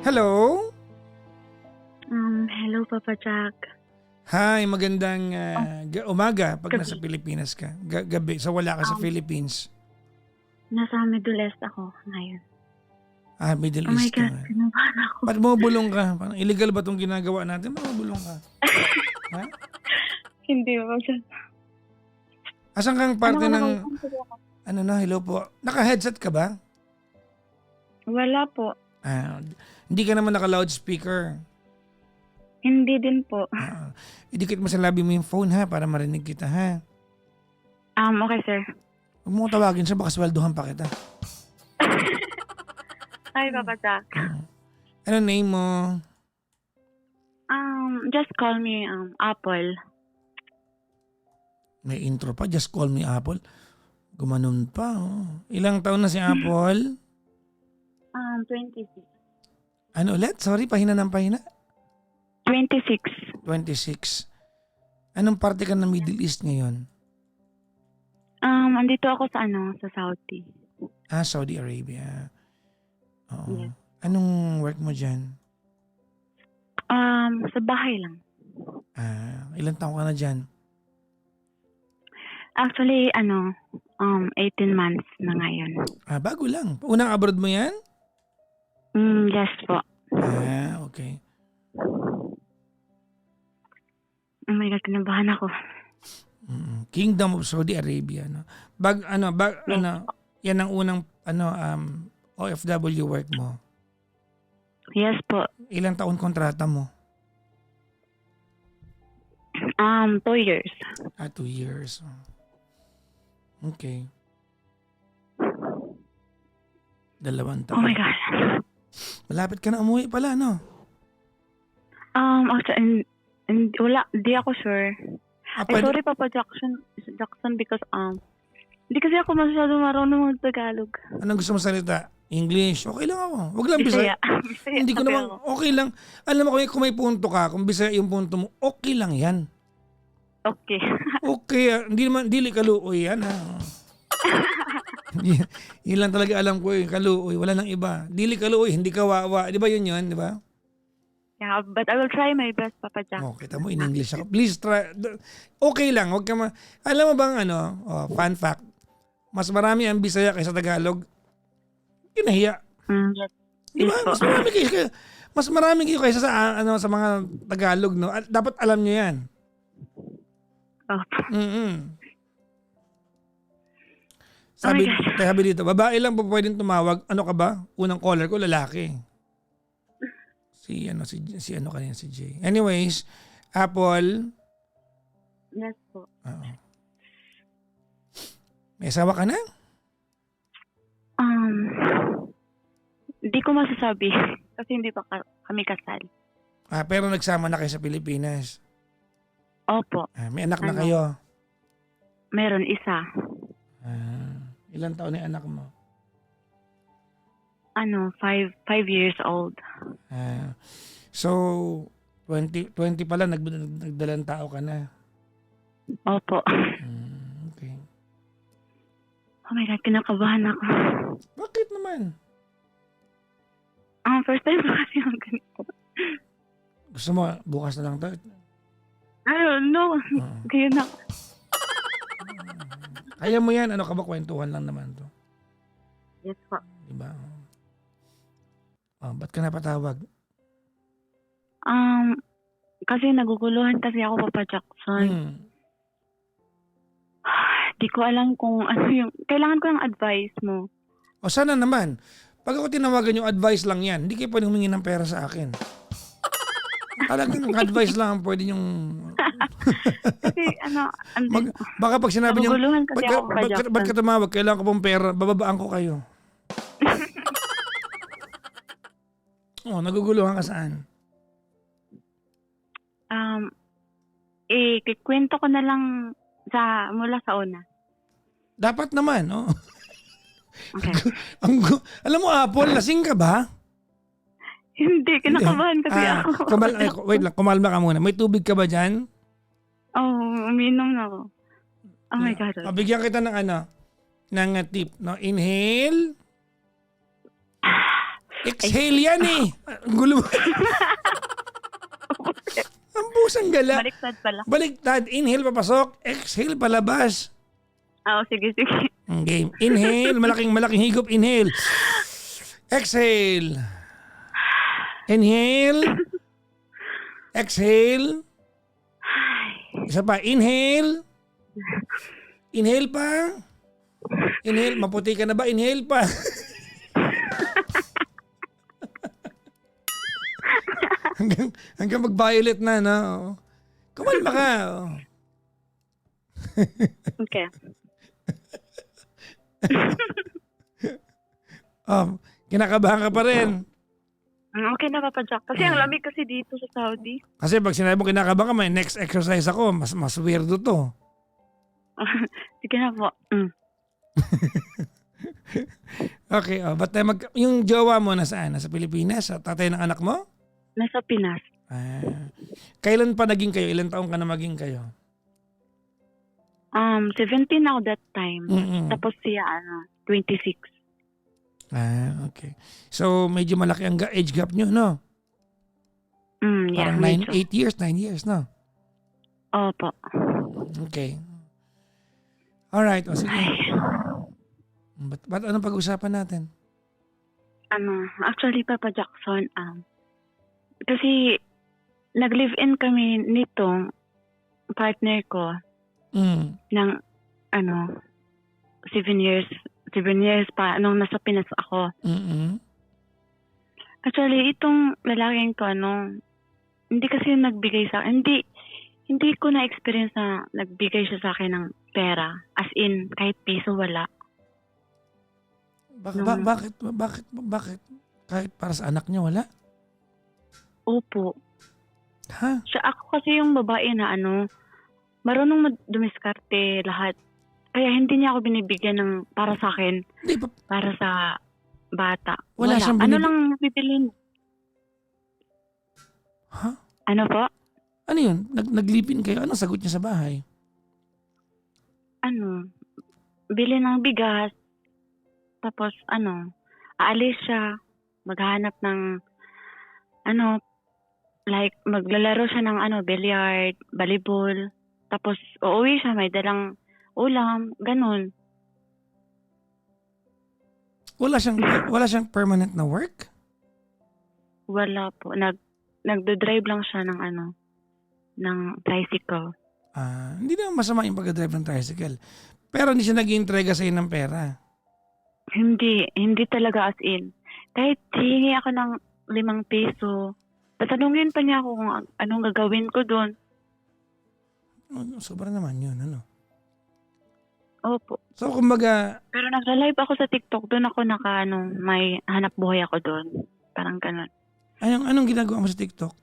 Hello? Hello, Papa Jack. Hi, magandang umaga pag nasa Gabi. Pilipinas ka. Gabi, so wala ka sa Um, Philippines. Nasa Middle East ako ngayon. Middle Oh my East ka. God, kinabahan ako. Ba't bumubulong ka? Parang illegal ba itong ginagawa natin? Ba't bumubulong ka? Ha? Hindi Papa Jack. Asan kang Ano parte ka ng... nakaupo ako? Hello po. Naka-headset ka ba? Wala po. Hindi ka naman naka-loudspeaker. Hindi din po. Idikit mo sa labi mo yung phone ha, para marinig kita ha. Okay, sir. Huwag mo tawagin siya, baka sweldohan pa kita. Hi, Papa Jack. Ano name mo? Just call me Apple. May intro pa, just call me Apple. Gumanon pa. Oh. Ilang taon na si Apple? 26. Ano ulit? Sorry, pahina ng pahina. 26. 26. Anong parte ka ng Middle East ngayon? Andito ako sa Saudi. Saudi Arabia. Oo. Yes. Anong work mo dyan? Sa bahay lang. Ilang taon ka na dyan? Actually, 18 months na ngayon. Bago lang. Unang abroad mo yan? Yes po. Okay. Oh my God, kinabahan ako. Kingdom of Saudi Arabia. No? Yan ang unang OFW work mo. Yes po. Ilang taon kontrata mo? 2 years. 2 years. Okay. 2 taon. Oh my God. Malapit ka na umuwi pala, no? Actually, wala. Di ako sure. Pwede- Sorry, Papa Jackson, because, hindi kasi ako masyado marunong mag-Tagalog. Anong gusto mo salita? English? Okay lang ako. Huwag lang Bisaya. Bisaya. Hindi ko kasi naman, ako. okay lang. Alam mo kung may punto ka, kung Bisaya yung punto mo, okay lang yan. Okay. Okay, hindi naman, dili kaluoy yan. Yun lang talaga alam ko kaluoy. Wala nang iba. Dili kaluoy, hindi kawawa. Di ba yun, di ba? Yeah, but I will try my best, Papa Jack. Kita mo, in English ako. Please try. Okay lang, huwag ka alam mo bang fun fact, mas marami ang Bisaya kaysa Tagalog. Kinahiya. Yes. Di ba? Yes po. Mas marami kayo kaysa sa mga Tagalog, no? Dapat alam nyo yan. Opo. Sabi, Oh my God. sabi dito, babae lang po pwedeng tumawag. Ano ka ba? Unang caller ko, lalaki. Si kanina, si Jay. Anyways, Apple. Yes po. May asawa ka na? Hindi ko masasabi kasi hindi pa kami kasal. Pero nagsama na kayo sa Pilipinas. Opo. May anak na kayo. Meron isa. Ilang taon na yung anak mo? 5 years old. So, 20 pala, nagdalang tao ka na. Opo. Okay. Oh my God, kinakabahan ako. Bakit naman? First time ko kasi yung ganito. Gusto mo, bukas na lang tayo. I don't know. Kaya na. Kaya mo yan, ano ka ba, kwentuhan lang naman to. Yes po. Diba? Ba't ka napatawag? Kasi naguguluhan kasi ako, Papa Jackson. Di ko alam kung ano yung... Kailangan ko ng advice mo. Sana naman. Pag ako tinawagan yung advice lang yan, hindi kayo pwedeng humingi ng pera sa akin. Talagang advice lang ang pwede yung... Kasi baka pag sinabi niyo, naguguluhan kasi ako, Papa Jackson. ba't ka tumawag? Kailangan ko pong pera, bababaan ko kayo. Naguguluhan ka saan? Kikwento ko na lang mula sa una. Dapat naman, oh. Okay. Alam mo, Apple, lasing ka ba? Hindi, kinakabahan kasi ako. Wait lang, kumalma ka muna. May tubig ka ba dyan? Uminom na ako. Oh my God. Bigyan kita ng tip. No? Inhale. Exhale yan eh. Ang gulo mo. Ang pusang gala. Baliktad pala. Baliktad. Inhale, papasok. Exhale, palabas. Sige, sige. Game. Inhale, malaking higop. Inhale. Exhale. Inhale. Exhale. Isa pa. Inhale. Inhale pa. Inhale. Maputi ka na ba? Inhale pa. hanggang mag-violet na, no? Kumalma ka. Okay. Kinakabahan ka pa rin. Okay na, Papa Jack. Kasi ang lamig kasi dito sa Saudi. Kasi pag sinabi mo kinakabahan ka, may next exercise ako. Mas weirdo to. Sige na po. Okay, ba't tayo yung jowa mo nasaan? Nasa Pilipinas? Sa tatay ng anak mo? Nasa Pinas. Kailan pa naging kayo? Ilan taong ka na maging kayo? 17 ako that time. Tapos siya, 26. Okay. So, medyo malaki ang age gap nyo, no? Yeah, parang 8 years, 9 years, no? Opo. Okay. Alright, sige. Ba't anong pag-usapan natin? Actually, Papa Jackson, kasi nag-live-in kami nitong partner ko ng 7 years pa nung nasa Pinas ako. Actually, itong lalaking to, hindi kasi nagbigay sa hindi ko na-experience na nagbigay siya sa akin ng pera. As in, kahit piso wala. Bakit? Kahit para sa anak niya, wala? Opo. Ha? Ako kasi yung babae na marunong dumiskarte lahat. Kaya hindi niya ako binibigyan ng para sa akin, para sa bata. Wala siyang lang bibilin? Ha? Ano po? Ano yun? Naglipin kayo? Anong sagot niya sa bahay? Bili ng bigas. Tapos aalis siya. Maghanap ng like maglalaro siya ng billiard, volleyball. Tapos uuwi siya, may dalang ulam, ganun. Wala siyang permanent na work? Wala po. Nagdo-drive lang siya ng tricycle. Hindi naman masama yung pag-drive ng tricycle. Pero hindi siya nag-iintrega sa'yo ng pera. Hindi talaga as in. Kahit hihingi ako ng 5 piso, tatanungin pa niya ako kung anong gagawin ko doon. Sobra naman yun, Opo. So, kumbaga... Pero nagla-live ako sa TikTok, doon ako may hanap buhay ako doon. Parang ganun. Anong ginagawa mo sa TikTok?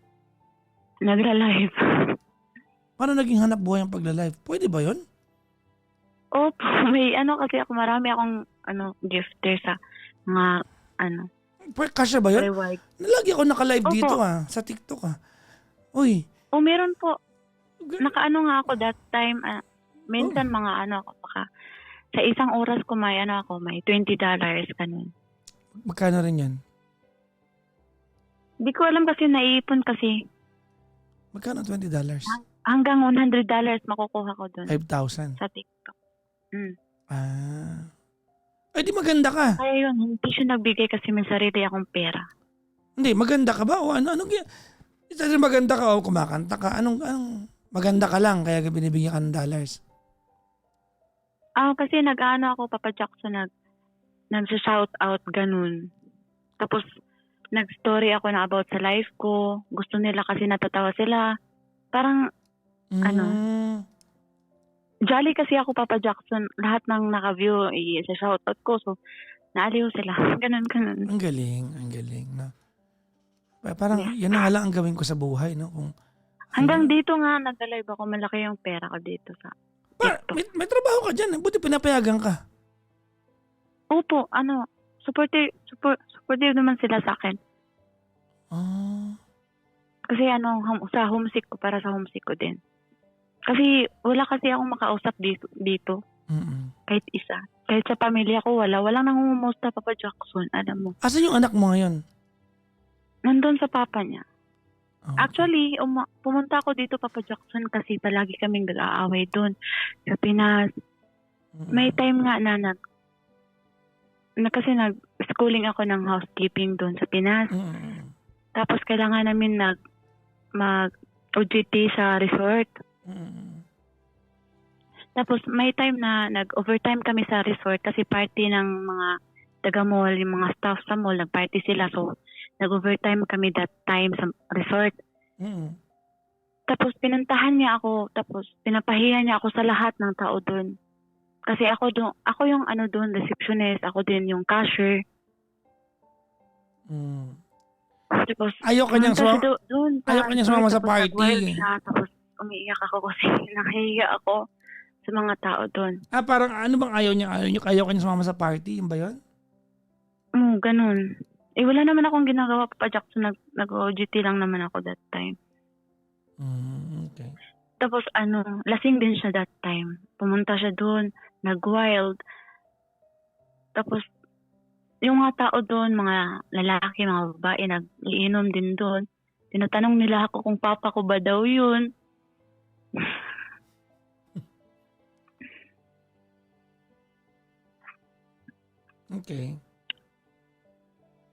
Nagla-live. Paano naging hanap buhay ang pagla-live? Pwede ba yun? Opo. May kasi ako, marami akong gifter sa mga Kasya ba yun? reward. Lagi ako naka-live Opo. dito sa TikTok Uy. Meron po. Naka-ano nga ako that time. Minsan mga ako baka sa isang oras ko may may $20 ganun. Magkano rin yan? Hindi ko alam kasi naiipon kasi. Magkano $20? Hanggang $100 makukuha ko doon. 5,000? Sa TikTok. Ay, di maganda ka. Kaya yun, hindi siya nagbigay kasi may sarili akong pera. Hindi, maganda ka ba? O isa maganda ka o kumakanta ka? Anong maganda ka lang kaya binibigyan ka ng dollars? Kasi ako, Papa Jackson, nag-shout out, ganun. Tapos, nag-story ako na about sa life ko. Gusto nila kasi natatawa sila. Parang, jolly kasi ako, Papa Jackson. Lahat ng naka-view, i-shout out ko. So, naaliw sila. Ganun. Ang galing, no? Parang, yan na nga lang ang gawin ko sa buhay, no? Hanggang dito nga, nag-live ako. Malaki yung pera ko dito sa TikTok. May trabaho ka dyan. Buti pinapayagan ka. Opo, supportive naman sila sa akin. Kasi sa homesick ko, para sa homesick ko din. Kasi wala kasi akong makausap dito. Kahit isa. Kahit sa pamilya ko, wala. Walang nangungumusta, Papa Jackson. Alam mo. Asan yung anak mo ngayon? Nandun sa papa niya. Okay. Actually, pumunta ako dito, Papa Jackson, kasi palagi kaming nag-aaway doon sa Pinas. May time nga na kasi nag-schooling ako ng housekeeping doon sa Pinas. Tapos kailangan namin mag-OJT sa resort. Tapos may time na nag-overtime kami sa resort kasi party ng mga taga-mall, yung mga staff sa mall, nag-party sila. So, nag-overtime kami that time sa resort. Tapos pinuntahan niya ako, tapos pinapahiya niya ako sa lahat ng tao doon. Kasi ako yung doon, receptionist, ako din yung cashier. Tapos Ayoko niyang sumama sa tapos party. nag-wild siya, tapos umiiyak ako kasi nakahiya ako sa mga tao doon. Parang ano bang ayaw niya? Ayaw niya sumama sa party? Yung ba yun? Ganun. Wala naman akong ginagawa, Papa Jackson. Nag-OJT lang naman ako that time. Okay. Tapos lasing din siya that time. Pumunta siya doon, nag-wild. Tapos yung mga tao doon, mga lalaki, mga babae, nag-iinom din doon. Tinatanong nila ako kung papa ko ba daw yun. Okay.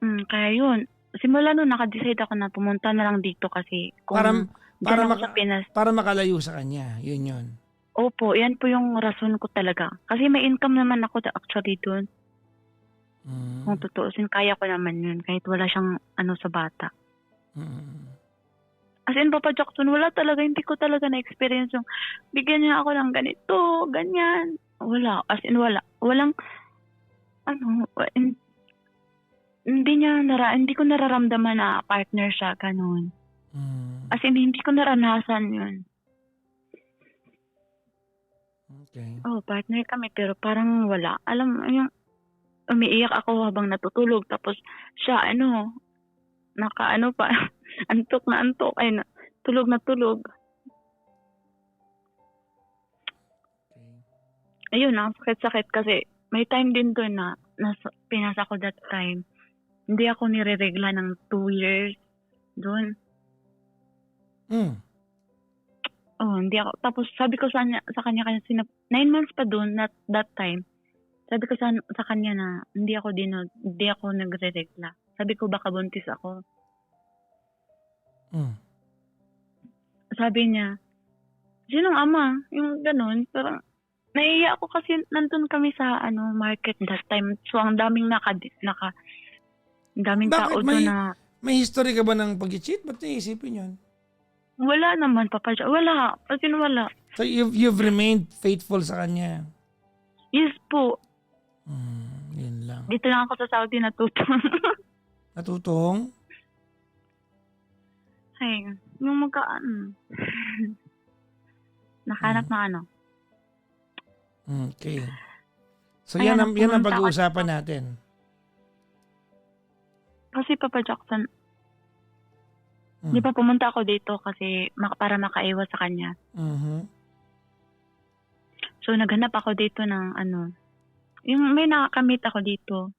Kaya yun. Simula nun, naka-decide ako na pumunta na lang dito kasi kung sa Pinas. Para makalayo sa kanya. Yun. Opo, yan po yung rason ko talaga. Kasi may income naman ako actually doon. Kung tutuusin, kaya ko naman yun. Kahit wala siyang sa bata. As in, Papa Jackson, wala talaga. Hindi ko talaga na-experience yung bigyan niya ako ng ganito, ganyan. Wala. As in, wala. Walang, hindi ko nararamdaman na partner siya, ganun. As in, hindi ko naranasan yun. Okay. Partner kami, pero parang wala. Alam mo, yung umiiyak ako habang natutulog, tapos siya, pa, antok na antok, tulog na tulog. Okay. Ayun, ang sakit-sakit kasi may time din doon na nasa Pinas ako that time. Hindi ako nireregla ng 2 years doon. Hindi ako. Tapos sabi ko sa kanya 9 months pa doon, not that time. Sabi ko sa kanya na hindi ako nagreregla. Sabi ko baka buntis ako. Sabi niya, sinong ama? Yung ganun. Pero naiiyak ako kasi nandun kami sa market that time. So ang daming daming tao doon na... May history ka ba ng pag-cheat? Ba't naisipin yun? Wala naman, Papa. Wala. As in, wala. So you've remained faithful sa kanya? Yes po. Yun lang. Dito lang ako sa Saudi natutong. Natutong? Ay, yung nakahanap na Okay. So yan ang pag-uusapan natin. Kasi Papa Jackson, di ba pumunta ako dito kasi para makaiwas sa kanya. So naghanap ako dito ng yung may nakakamit ako dito.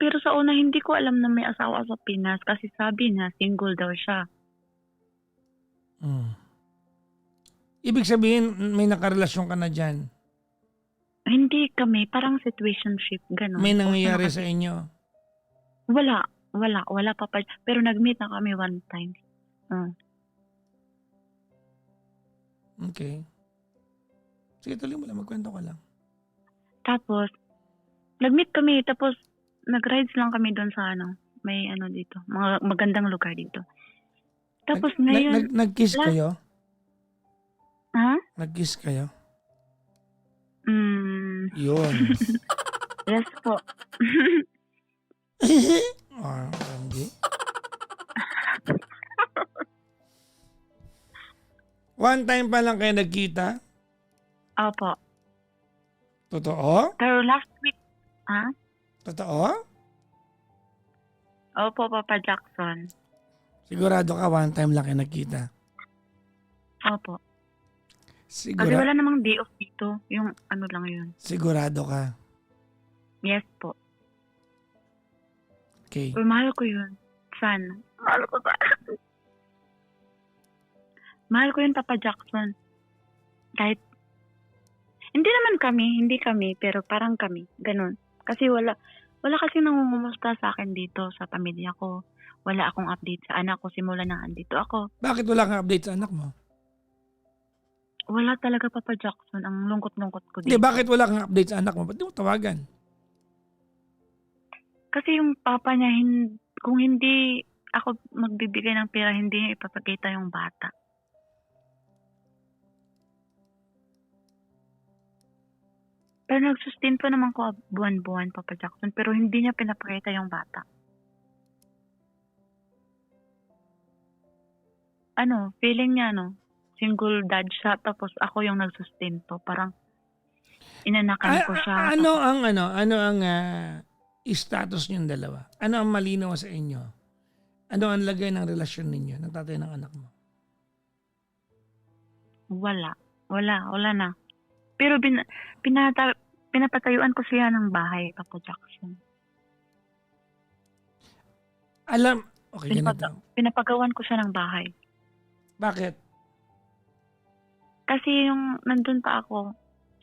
Pero sa una hindi ko alam na may asawa sa Pinas kasi sabi niya single daw siya. Ibig sabihin may nakarelasyon ka na dyan? Hindi kami, parang situationship, gano'n. May nangyayari sa inyo? Wala Papa. Pero nag-meet na kami one time. Okay. Sige, tuloy mo lang. Magkwento ka lang. Tapos, nag-meet kami. Tapos, nag-rides lang kami doon sa may dito. Mga magandang lugar dito. Tapos ngayon... Nag-kiss kayo? Ha? Nag-kiss kayo? Yun. Yes po. Hindi. One time pa lang kayo nagkita? Opo. Totoo? Pero last week, Totoo? Opo, Papa Jackson. Sigurado ka one time lang kayo nagkita? Opo. Kasi wala namang day off dito. Yung ano lang yun. Sigurado ka. Yes po. Okay. Pero mahal ko yun. Sana. Mahal ko ba? Mahal ko yun, Papa Jackson. Kahit, hindi kami, pero parang kami. Ganun. Kasi wala kasi nangungumusta sa akin dito sa pamilya ko. Wala akong update sa anak ko simula na andito ako. Bakit wala kang update sa anak mo? Wala talaga, Papa Jackson. Ang lungkot-lungkot ko Hindi, dito. bakit wala kang update sa anak mo? Ba't di mo tawagan? Kasi yung papa niya, kung hindi ako magbibigay ng pera, hindi niya ipapakita yung bata. Pero nagsustain pa naman ko buwan-buwan, Papa Jackson, pero hindi niya pinapakita yung bata. Feeling niya, single dad siya, tapos ako yung nagsustain to. Parang inanakan ko siya. Ano ang status niyong dalawa? Ano ang malinaw sa inyo? Ano ang lagay ng relasyon ninyo ng tatay ng anak mo? Wala na. Pero pinapatayuan ko siya ng bahay, Papa Jackson. Okay, ganito. Pinapagawan ko siya ng bahay. Bakit? Kasi yung nandun pa ako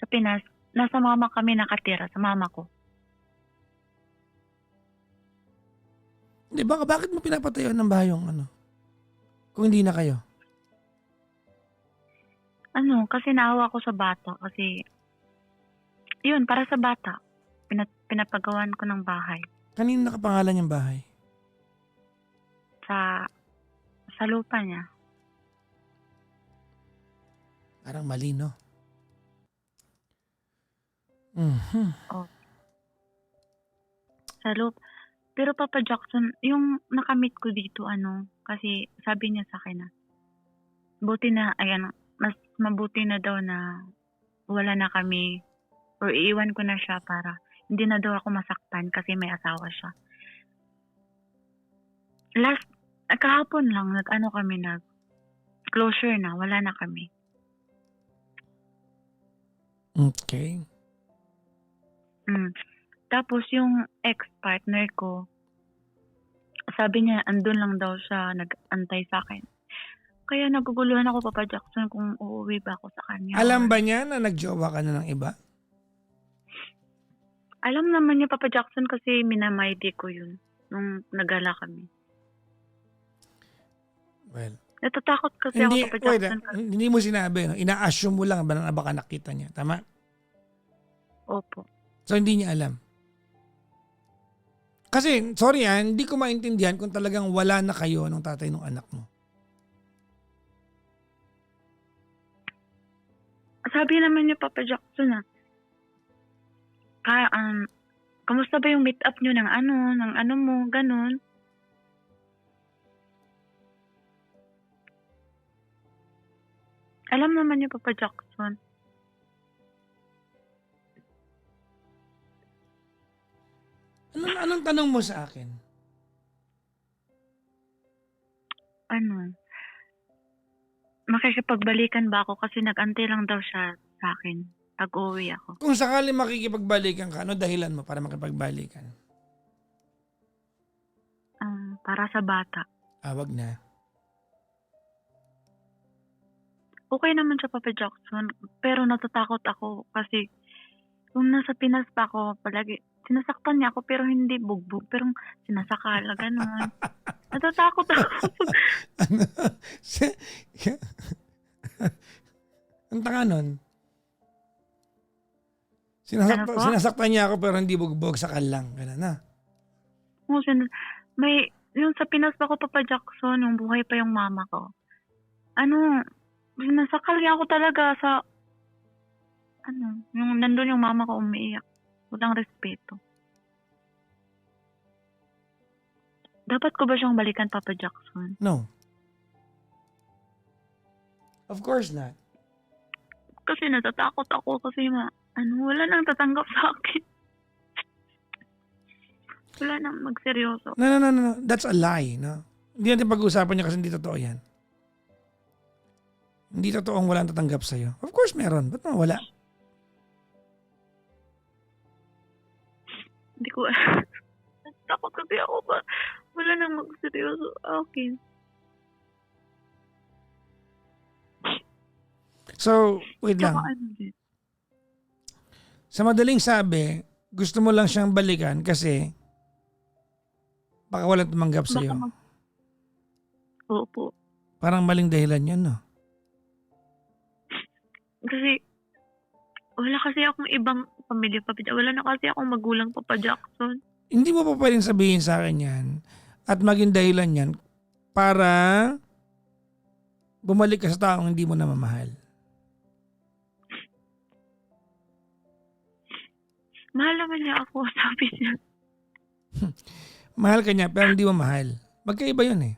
sa Pinas, nasa mama kami nakatira, sa mama ko. Hindi, bakit mo pinapatayuan ng bahay yung kung hindi na kayo? Kasi naawa ko sa bata. Kasi, yun, para sa bata. Pinapagawan ko ng bahay. Kanino nakapangalan yung bahay? Sa lupa niya. Parang mali, no? Mm-hmm. Oh. Sa lupa. Pero Papa Jackson, yung nakamit ko dito, kasi sabi niya sa akin mas mabuti na daw na wala na kami or iiwan ko na siya para hindi na daw ako masaktan kasi may asawa siya. Kahapon lang, closure na, wala na kami. Okay. Tapos yung ex-partner ko, sabi niya, andun lang daw siya, nag-antay sa akin. Kaya naguguluhan ako, Papa Jackson, kung uuwi ba ako sa kanya. Alam ba niya na nagjowa ka na ng iba? Alam naman niya, Papa Jackson, kasi minamaydi ko yun nung nagala kami. Well, natatakot kasi ako, Papa Jackson. Hindi mo sinabi, no? Ina-assume mo lang na baka nakita niya. Tama? Opo. So, hindi niya alam. Kasi, sorry hindi ko maintindihan kung talagang wala na kayo ng tatay ng anak mo. Sabi naman niya, Papa Jackson, kamusta ba yung meet up niyo ng ano mo, ganun. Alam naman niya, Papa Jackson. Anong tanong mo sa akin? Makikipagbalikan ba ako kasi nag-antay lang daw siya sa akin pag uwi ako. Kung sakali makikipagbalikan ka, ano dahilan mo para makipagbalikan? Para sa bata. Wag na. Okay naman siya, Papa Jackson, pero natatakot ako kasi kung nasa Pinas pa ako, palagi sinasaktan niya ako pero hindi bugbog, pero sinasakala, gano'n. Natatakot ako. Ang tanga nun. Sinasaktan niya ako pero hindi bugbog, sakal lang. Ganun na. Yung sa Pinas pa ako, Papa Jackson, yung buhay pa yung mama ko. Sinasakal niya ako talaga sa, yung nandun yung mama ko umiiyak. Walang respeto. Dapat ko ba siyang balikan, Papa Jackson? No. Of course not. Kasi natatakot ako kasi wala nang tatanggap sa akin. Wala nang magseryoso. No. That's a lie, no? Hindi natin pag-uusapan niya kasi hindi totoo yan. Hindi totoong walang tatanggap sa'yo. Of course meron. Ba't wala? Hindi ko takot kasi ako ba wala nang magseryoso akin. So, wait lang. Tsaka ano din. Sa madaling sabi, gusto mo lang siyang balikan kasi baka walang tumanggap Baka sa'yo. Opo. Parang maling dahilan yun, no? Kasi wala kasi akong ibang pamilya pa. Wala na kasi akong magulang pa Jackson. Hindi mo pa pwedeng sabihin sa akin yan at maging dahilan yan para bumalik ka sa taong hindi mo namamahal. Mahal naman niya ako, sabi niya. Mahal ka niya pero hindi mo mahal. Magkaiba yun eh.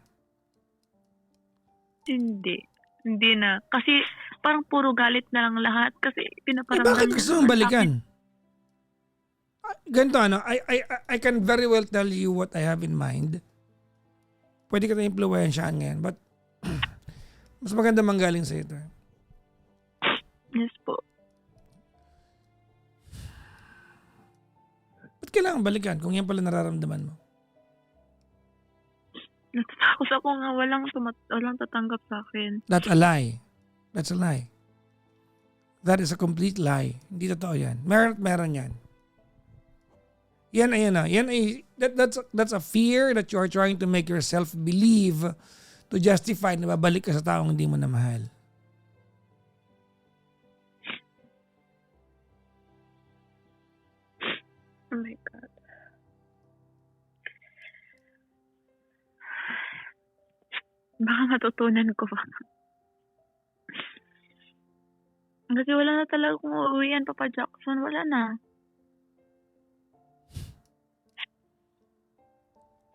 Hindi. Hindi na. Kasi parang puro galit na lang lahat. Kasi pinaparamdam Bakit niya gusto naman mong sa balikan? akin. Ganito ano, I can very well tell you what I have in mind. Pwede ka na impluwensyahan ngayon but mas maganda manggaling sa ito. Yes po. Ba't kailangan balikan kung yan pala nararamdaman mo? Natatakot ako nga walang tatanggap sa akin. That's a lie. That's a lie. That is a complete lie. Hindi totoo yan. Meron yan. Yan ay that's a fear that you are trying to make yourself believe to justify na babalik ka sa taong hindi mo na mahal. Oh my God. Baka matutunan ko pa. Kasi wala na talaga kung uuwian, Papa Jackson. Wala na.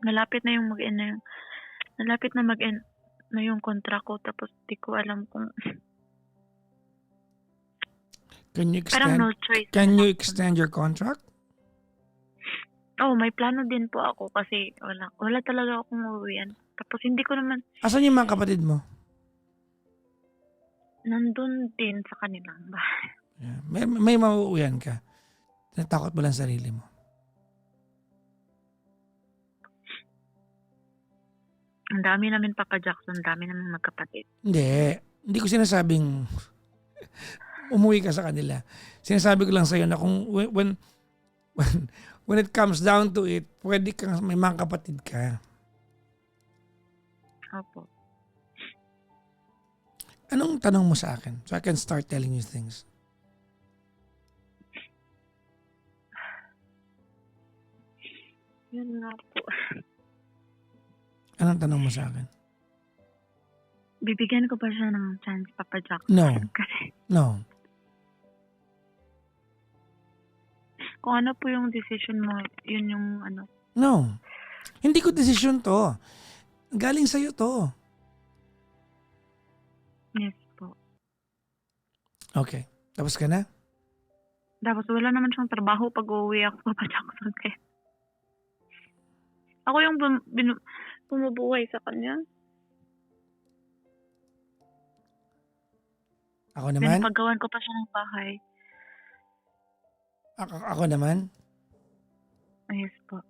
Malapit na yung mag-end na yung malapit na mag-end na yung kontra ko tapos di ko alam kung parang no choice. Can you extend your contract? Oh, may plano din po ako kasi wala talaga akong uuwian. Tapos hindi ko naman Asan yung mga kapatid mo? nandun din sa kanilang bahay. Yeah. May mauuwian ka. Natakot mo lang sarili mo. Ang dami namin Papa Jackson, ang dami namin magkapatid. Hindi ko sinasabing umuwi ka sa kanila. Sinasabi ko lang sa'yo na kung when it comes down to it, pwede kang may mga kapatid ka. Opo. Anong tanong mo sa akin? So I can start telling you things. Yun nga po. Anong tanong mo sa akin? Bibigyan ko pa siya ng chance, Papa Jackson. No. Kasi No. kung ano po yung decision mo, yun yung ano. No. Hindi ko desisyon to. Galing sa'yo to. Yes po. Okay. Tapos ka na? Tapos wala naman siyang trabaho pag uuwi ako, Papa Jackson. Kaya ako yung bumubuhay sa kanya. Ako naman? Pinapagawan ko pa siya ng bahay. Ako naman? Yes po.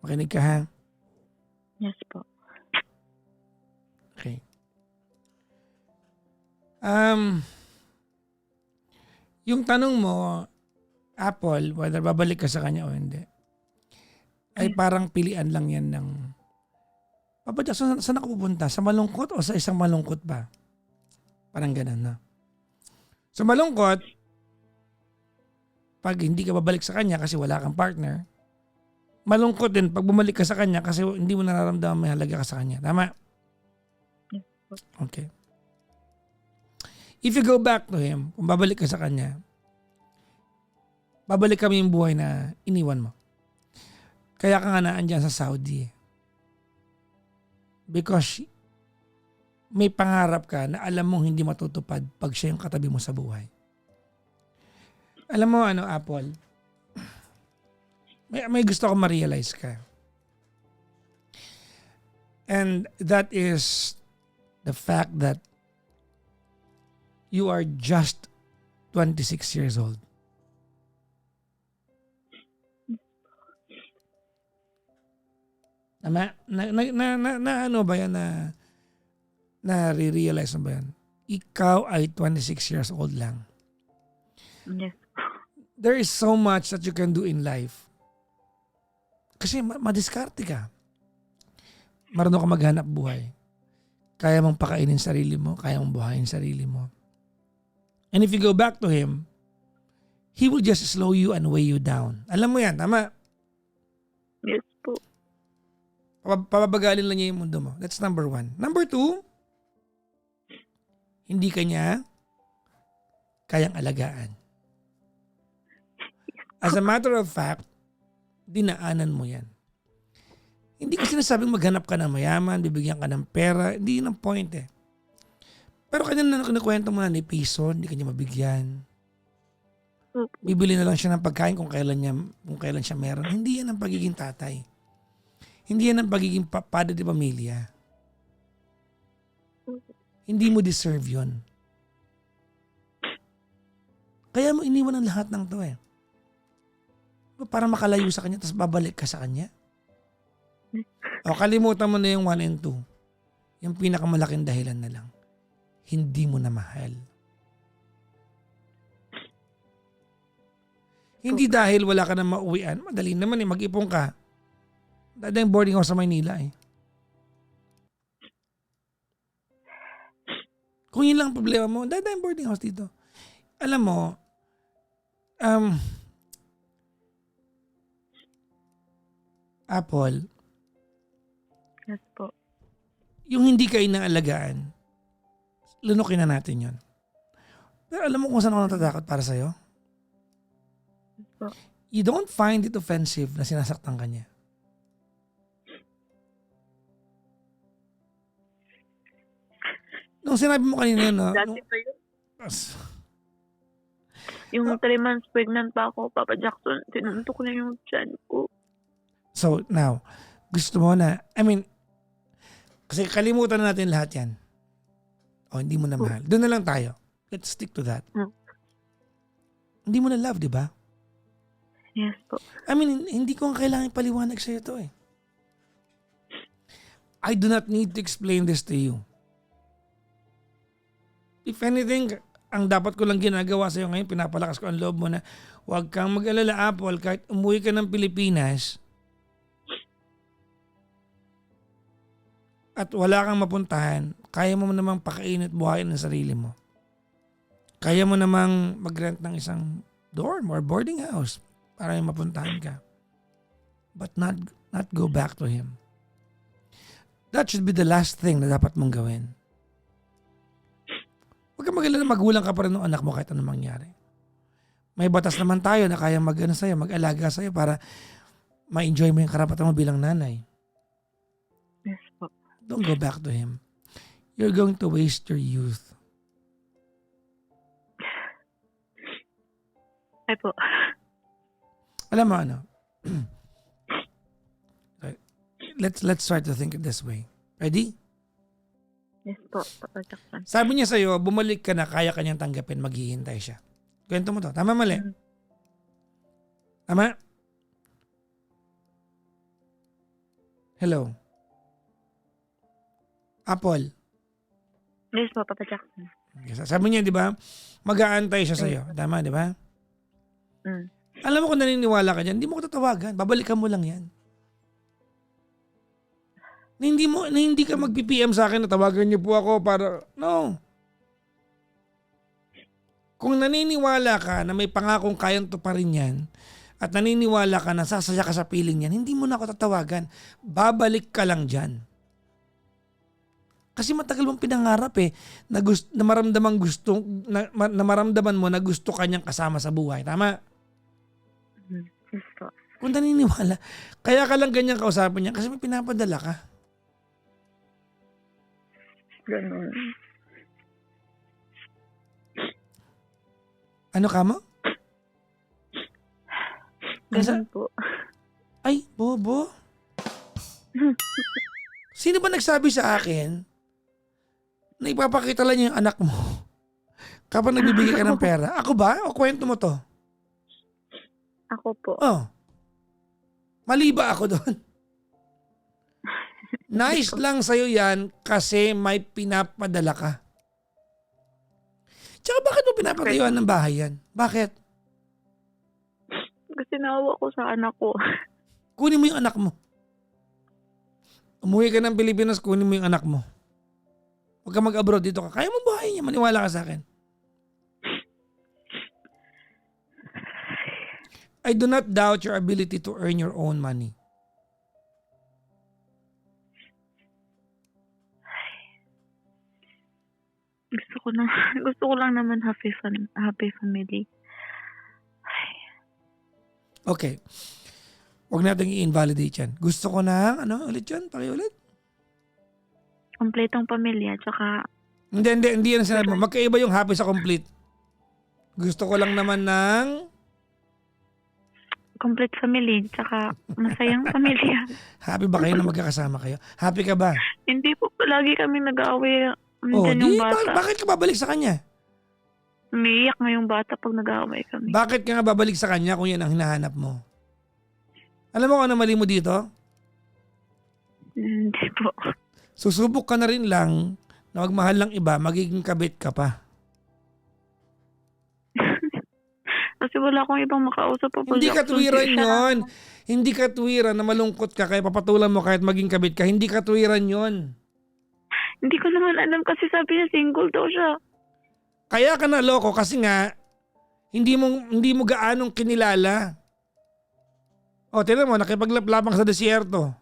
Makinig ka ha? Yes po. Okay. Yung tanong mo, Apple, whether babalik ka sa kanya o hindi, ay parang pilian lang yan ng Papa Jackson, saan ako pupunta? Sa malungkot o sa isang malungkot ba? Parang ganun na. Sa malungkot, pag hindi ka babalik sa kanya kasi wala kang partner, malungkot din pag bumalik ka sa kanya kasi hindi mo nararamdaman may halaga ka sa kanya. Tama? Okay. If you go back to him, kung babalik ka sa kanya, babalik kami yung buhay na iniwan mo. Kaya ka nga naandyan sa Saudi. Because may pangarap ka na alam mong hindi matutupad pag siya yung katabi mo sa buhay. Alam mo ano, Apple, may gusto ko ma-realize ka. And that is the fact that you are just 26 years old. Tama? Ano ba yan na-realize mo ba yan? Ikaw ay 26 years old lang. Yes. There is so much that you can do in life. Kasi madiskarte ka. Marunong ka maghanap buhay. Kaya mong pakainin sarili mo, kaya mong buhayin sarili mo. And if you go back to him, he will just slow you and weigh you down. Alam mo yan, tama? Yes po. Papabagalin lang niya yung mundo mo. That's number 1. Number 2, hindi ka niya kayang alagaan. As a matter of fact, dinaanan mo yan. Hindi kasi sinasabing maghanap ka ng mayaman, bibigyan ka ng pera. Hindi yun ang point eh. Pero kanya na kinakwento mo na ni piso, hindi kanya mabigyan. Bibili na lang siya ng pagkain kung kailan siya meron. Hindi yan ang pagiging tatay. Hindi yan ang pagiging padre de pamilya. Hindi mo deserve yun. Kaya mo iniwan ang lahat ng to eh. Para makalayo sa kanya, tapos babalik ka sa kanya. O kalimutan mo na yung 1 and 2. Yung pinakamalaking dahilan na lang. Hindi mo na mahal. Hindi dahil wala ka na mauwian. Madali naman eh, mag-ipon ka. Dadang boarding house sa Maynila eh. Kung yun lang ang problema mo, dadang boarding house dito. Alam mo, Apple, Yes po. yung hindi ka inaalagaan, lunukin na natin yun. Pero alam mo kung saan ako natatakot para sa'yo? Yes po. You don't find it offensive na sinasaktan ka niya. Nung sinabi mo kanina, no? Dati pa yun. Yung 3 months pregnant pa ako, Papa Jackson, tinuntok na yung tiyan ko. So, now, gusto mo na, kasi kalimutan na natin lahat yan. O, hindi mo na mahal. Doon na lang tayo. Let's stick to that. Hindi mo na love, di ba? Yes po. Hindi ko kailangan paliwanag sa'yo to eh. I do not need to explain this to you. If anything, ang dapat ko lang ginagawa sa'yo ngayon, pinapalakas ko ang loob mo na huwag kang mag-alala, Apple, kahit umuwi ka ng Pilipinas at wala kang mapuntahan, kaya mo namang pakainit buhayin ng sarili mo. Kaya mo namang mag-rent ng isang dorm or boarding house para may mapuntahan ka. But not go back to him. That should be the last thing na dapat mong gawin. Huwag kang mag-alala, magulang ka pa rin ng anak mo kahit anong mangyari. May batas naman tayo na kaya mag-alaga sa'yo para ma-enjoy mo yung karapatan mo bilang nanay. Yes po. Don't go back to him. You're going to waste your youth. Ay po. Alam mo ano? Let's try to think it this way. Ready? Yes po, Papa Jackson. Sabi niya sa'yo, bumalik ka na, kaya kanyang tanggapin, maghihintay siya. Kwento mo to. Tama, mali? Tama? Hello? Apple? Yes po, Papa Jackson. Sabi niya, di ba? Mag-aantay siya sa'yo. Tama, di ba? Alam mo kung naniniwala ka dyan, hindi mo ko tatawagan. Babalikan mo lang yan. Na hindi ka mag-PPM sa akin na tawagan niyo po ako para, no. Kung naniniwala ka na may pangakong kayang tuparin yan at naniniwala ka na sasaya ka sa piling yan, hindi mo na ako tatawagan. Babalik ka lang dyan. Kasi matagal mong pinangarap eh na maramdaman mo na gusto kanyang kasama sa buhay. Tama? Yes po. Kung naniniwala, kaya ka lang ganyan kausapin niya kasi may pinapadala ka. Ganun. Ano ka mo? Ganun po. Ay, bobo. Sino ba nagsabi sa akin na ipapakita lang niya yung anak mo kapag nagbibigay ka ng pera. Ako ba? O kwento mo to? Ako po. Oh. Mali ba ako doon? Nice lang sa'yo yan kasi may pinapadala ka. Tsaka bakit mo pinapatayuan ng bahay yan? Bakit? Kasi naawa ko sa anak ko. Kunin mo yung anak mo. Umuwi ka ng Pilipinas, kunin mo yung anak mo. Huwag ka mag-abroad dito ka. Kaya mo buhay niya, maniwala ka sa akin. I do not doubt your ability to earn your own money. Gusto ko lang naman happy family. Okay. Huwag natin i-invalidate yan. Gusto ko na, ano ulit yan? Pakiulit? Kompletong pamilya, tsaka Hindi yan sinabi mo. Magkaiba yung happy sa complete. Gusto ko lang naman ng... complete family, tsaka masayang pamilya. Happy ba kayo na magkakasama kayo? Happy ka ba? Hindi po palagi kami nag-aaway. Oh, Nandyan yung bata. bakit ka babalik sa kanya? Umiiyak nga yung bata pag nag-aaway kami. Bakit ka nga babalik sa kanya kung yan ang hinahanap mo? Alam mo kung ano mali mo dito? Hindi po. Susubok ka na rin lang na magmahal ng iba, magiging kabit ka pa. Kasi wala akong ibang makausap po. Hindi katwiran yon. Hindi katwiran na malungkot ka kaya papatulan mo kahit maging kabit ka. Hindi katwiran yon. Hindi ko naman alam kasi sabi niya single daw siya. Kaya ka na loko kasi nga hindi mo gaanong kinilala. O, tingnan mo, nakipaglaplapang sa desierto.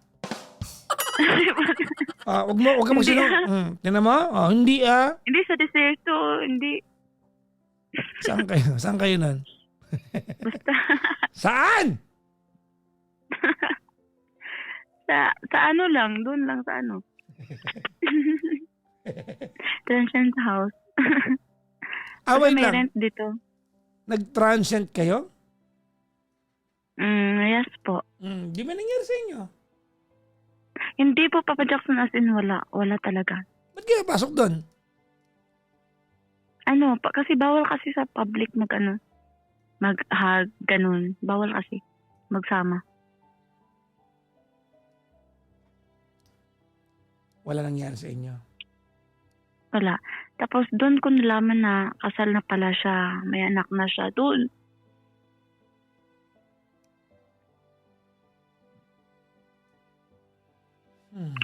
Wag ka magsinong. Tingnan mo? Hindi Hindi sa desierto, hindi. Saan kayo nun? Basta. Saan? sa ano lang, doon lang sa ano. Transient house. Wait may lang. rent dito. Nag-transient kayo? Yes po. Di ba nangyari sa inyo? Hindi po, Papa Jackson, as in wala. Wala talaga. Ba't kayo pasok doon? Kasi bawal kasi sa public mag-hug, ganun. Bawal kasi magsama. Wala nangyari sa inyo? Wala. Tapos doon ko nalaman na kasal na pala siya. May anak na siya doon.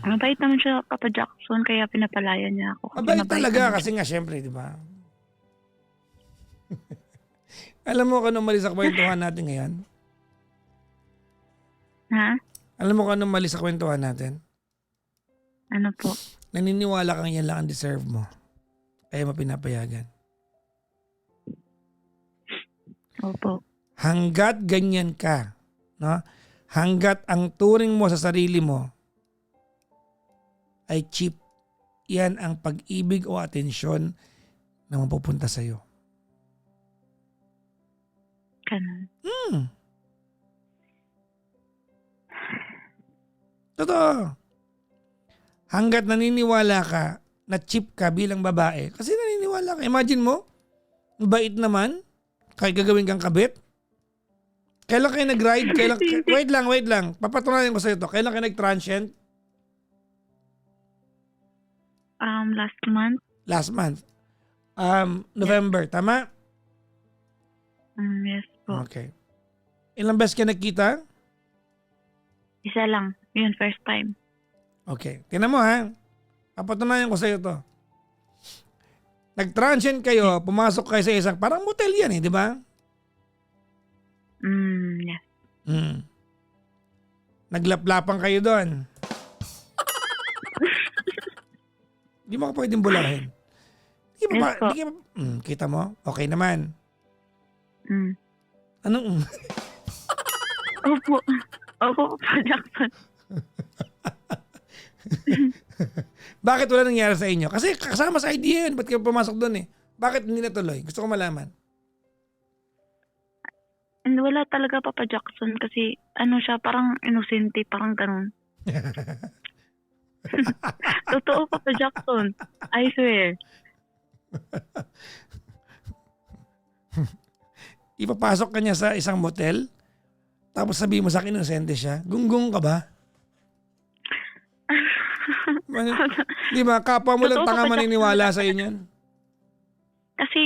Mabait naman siya, Papa Jackson, kaya pinapalaya niya ako. Mabait talaga kasi nga syempre, di ba? Alam mo kung anong mali sa kwentuhan natin ngayon? Ha? Alam mo kung anong mali sa kwentuhan natin? Ano po? Naniniwala kang yan lang ang deserve mo. Kaya mo pinapayagan. Opo. Hanggat ganyan ka, no? Hanggat ang turing mo sa sarili mo ay cheap, yan ang pag-ibig o atensyon na mapupunta sa'yo. Ganun. Totoo. Hanggat naniniwala ka na cheap ka bilang babae, kasi naniniwala ka. Imagine mo, bait naman, kahit gagawin kang kabit. Kailan kayo nag-ride? Wait lang. Papatunayan ko sa'yo to. Kailan kayo nag-transient? Last month. November, tama? Yes po. Okay. Ilang beses ka nagkita? Isa lang. Yun, first time. Okay. Tingnan mo ha. Papatunayan ko sa'yo to. Nag-transient kayo, pumasok kayo sa isang, parang motel yan di ba? Yes. Naglaplapang kayo doon. Di mo ka pwedeng bulahin. Kita mo? Okay naman. Anong? Opo, Papa Jackson. Bakit wala nangyari sa inyo? Kasi kasama sa idea yun. Ba't kayo pumasok doon Bakit hindi natuloy? Gusto ko malaman. And wala talaga, Papa Jackson, kasi siya, parang inosente, parang ganun. Totoo, Papa Jackson. I swear. Ipapasok ka niya sa isang motel, tapos sabihin mo sa akin, inosente siya. Gunggong ka ba? Di ba? Kapwa mo lang Totoo, tanga Papa Jackson. maniniwala sa inyo. Kasi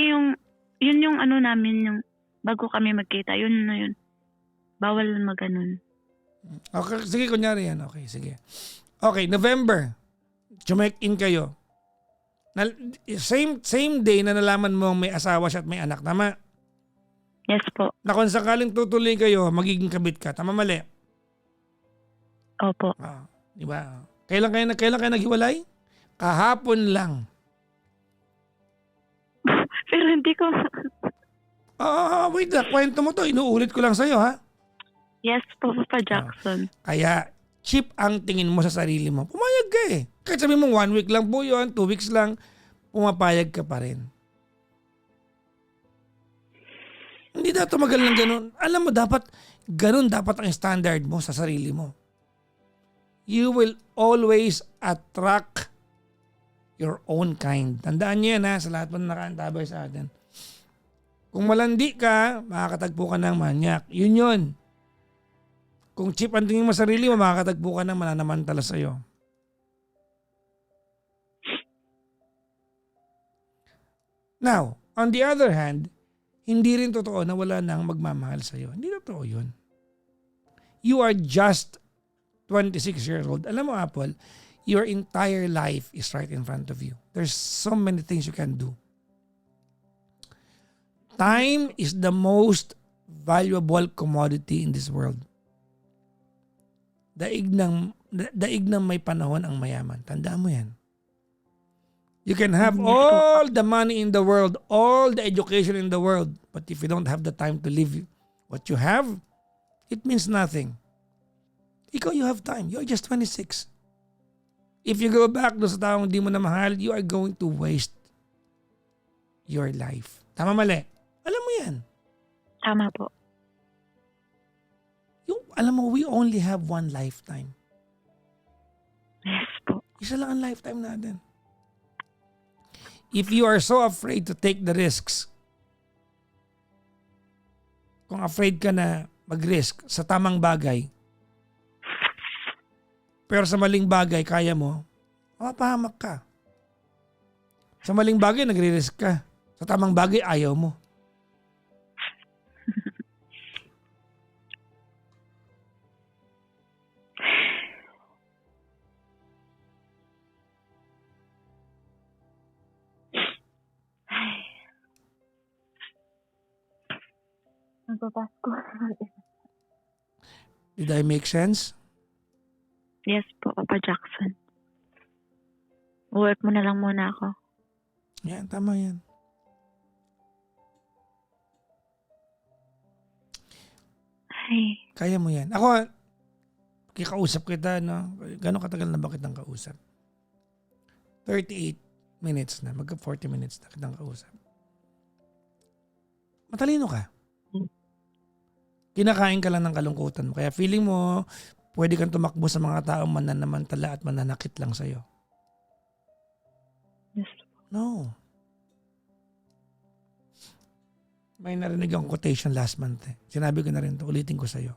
yun yung ano namin, yung bago kami magkita, yun na yun. Bawal maganon. Okay, sige, kunyari yan. Okay, sige. Okay, November. Chumek-in kayo. Same day na nalaman mo may asawa siya at may anak. Tama? Yes po. Na kung sakaling tutuloy kayo, magiging kabit ka. Tama, mali? Opo. Di ba? Kailan kayo naghiwalay? Kahapon lang. Pero hindi ko... Wait lang. Kwento mo to. Inuulit ko lang sa'yo, ha? Yes po, Papa Jackson. Kaya, cheap ang tingin mo sa sarili mo. Pumayag ka eh. Kahit sabihin mo 1 week lang po yun, 2 weeks lang, pumapayag ka pa rin. Hindi dapat tumagal ng ganun. Alam mo, ganun dapat ang standard mo sa sarili mo. You will always attract your own kind. Tandaan niyo yan ha, sa lahat mo na nakaantabay sa atin. Kung malandi ka, makakatagpo ka ng manyak. Yun yun. Kung cheap ang tingin mo sa sarili mo, makakatagpo ka ng mananamantala sa'yo. Now, on the other hand, hindi rin totoo na wala nang magmamahal sa'yo. Hindi totoo yun. You are just 26 years old. Alam mo, Apple, your entire life is right in front of you. There's so many things you can do. Time is the most valuable commodity in this world. Daig ng may panahon ang mayaman. Tandaan mo yan. You can have all the money in the world, all the education in the world, but if you don't have the time to live what you have, it means nothing. Ikaw, you have time. You're just 26. If you go back doon sa taong di mo na mahal, you are going to waste your life. Tama, mali? Alam mo yan. Tama po. Alam mo, we only have one lifetime. Yes po. Isa lang ang lifetime natin. If you are so afraid to take the risks, kung afraid ka na mag-risk sa tamang bagay, pero sa maling bagay, kaya mo, mapahamak ka. Sa maling bagay, nagre-risk ka. Sa tamang bagay, ayaw mo. Nagpapasko. Did I make sense? Yes po, Papa Jackson. Work mo na lang muna ako. Yan, tama yan. Ay, Kaya mo yan. Ako, kikausap kita, no? Gano'ng katagal na ba kitang kausap? 38 minutes na. Magka 40 minutes na kitang kausap. Matalino ka. Kinakain ka lang ng kalungkutan mo. Kaya feeling mo, pwede kang tumakbo sa mga taong mananamantala at mananakit lang sa'yo. yes. No. May narinig akong quotation last month eh. Sinabi ko na rin to. Ulitin ko sa'yo.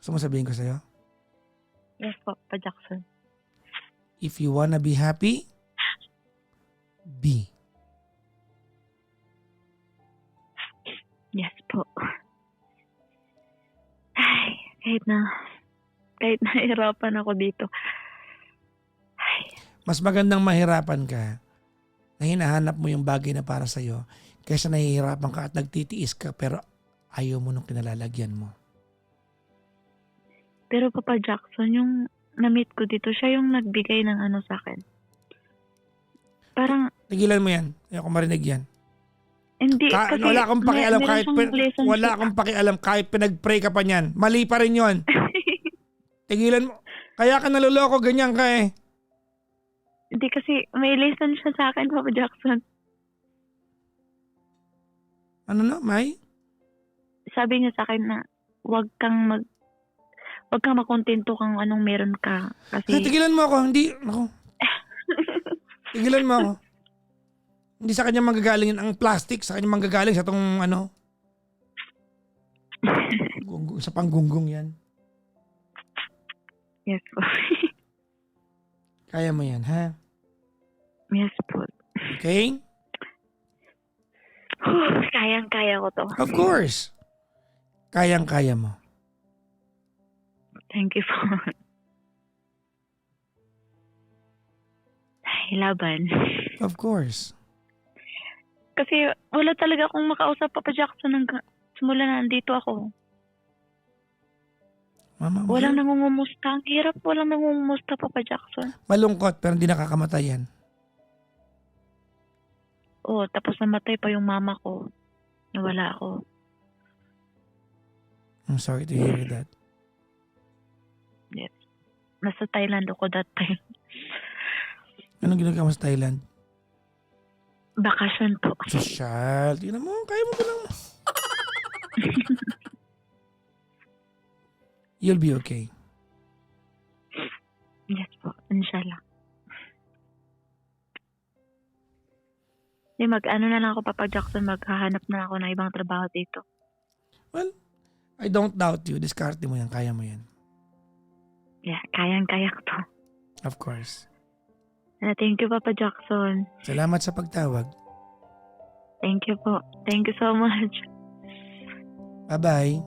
Gusto mo sabihin ko sa'yo? Yes po, Papa Jackson. If you wanna be happy, be. Yes po. Ay, kahit nahihirapan ako dito. Ay, Mas magandang mahirapan ka na hinahanap mo yung bagay na para sa'yo kaysa nahihirapan ka at nagtitiis ka pero ayaw mo nung kinalalagyan mo. pero Papa Jackson, yung na-meet ko dito, siya yung nagbigay ng ano sa akin. Parang, Tigilan mo yan. Ayoko marinig yan. hindi, kasi Wala akong pakialam meron kahit siyang relationship. wala akong pakialam kahit pinag-pray ka pa niyan. Mali pa rin 'yon. Tigilan mo. Kaya ka naluloko, ganyan ka eh. Hindi kasi may lesson siya sa akin, Papa Jackson. Ano na, May? Sabi niya sa akin na wag Huwag kang makontento kung anong meron ka. Kasi, Tigilan mo ako. Hindi, ako. Tigilan mo ako. Hindi sa kanya manggagaling ang plastic. Sa kanya manggagaling sa tong ano. Sa panggunggong yan. yes po. Kaya mo yan, ha? yes po. Okay? Kayang-kaya ko to. Of course. Kayang-kaya mo. Thank you po. Ay, laban. Of course. Kasi wala talaga akong makausap, Papa Jackson, simula na nandito ako. Mama, Walang nangungumusta. Ang hirap, walang nangungumusta, Papa Jackson. malungkot pero hindi nakakamatay yan. Oh, tapos namatay pa yung mama ko. Nawala ako. I'm sorry to hear that. Yes. Nasa Thailand ako that time. Anong ginagawa mo sa Thailand? Bakasyon po. Social. Tingnan mo, kaya mo ba lang. You'll be okay. Yes po, inshallah. Mag-ano na lang ako, Papa Jackson, maghahanap na ako ng ibang trabaho dito. Well, I don't doubt you. Diskarte mo yan. Kaya mo yan. Yeah, kayang-kaya ko to. Of course. Thank you, Papa Jackson. Salamat sa pagtawag. Thank you po. Thank you so much. Bye-bye.